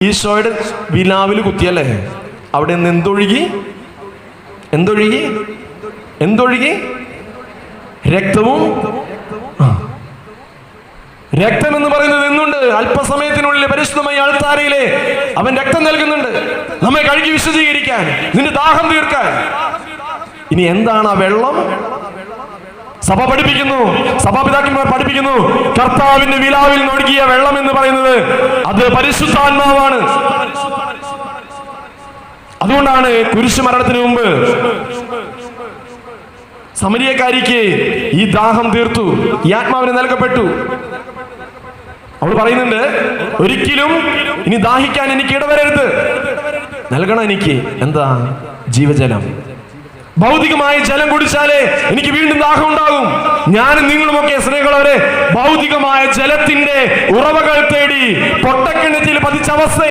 ഈശോയുടെ വിലാവിൽ കുത്തിയല്ലേ, അവിടെ നിന്ന് എന്തൊഴുകി രക്തവും. രക്തം എന്ന് പറയുന്നത് എന്നുണ്ട്, അല്പസമയത്തിനുള്ളിൽ പരിശുദ്ധമായ അൾത്താരയിലെ അവൻ രക്തം നൽകുന്നുണ്ട്, നമ്മെ കഴുകി വിശദീകരിക്കാൻ, നിന്റെ ദാഹം തീർക്കാൻ. ഇനി എന്താണ് ആ വെള്ളം? സഭ പഠിപ്പിക്കുന്നു, സഭാപിതാക്കന്മാർ പഠിപ്പിക്കുന്നു, കർത്താവിന്റെ വിലാവിൽ ഒഴുകിയ വെള്ളം എന്ന് പറയുന്നത് അത് പരിശുദ്ധാത്മാവാണ്. അതുകൊണ്ടാണ് കുരിശുമരണത്തിന് മുമ്പ് സമരിയക്കാരിക്ക് ഈ ദാഹം തീർത്തു, ഈ ആത്മാവിന് നൽകപ്പെട്ടു. അവൾ പറയുന്നുണ്ട്, ഒരിക്കലും ഇനി ദാഹിക്കാൻ എനിക്ക് ഇടവരരുത്, നൽകണം എനിക്ക് എന്താ? ജീവജലം. ഭൗതികമായ ജലം കുടിച്ചാലേ എനിക്ക് വീണ്ടും ദാഹം ഉണ്ടാകും. ഞാനും നിങ്ങളുമൊക്കെ സ്നേഹികളവരെ ഭൗതികമായ ജലത്തിന്റെ ഉറവകൾ തേടി പൊട്ടക്കിണറ്റിൽ പതിച്ച അവസ്ഥ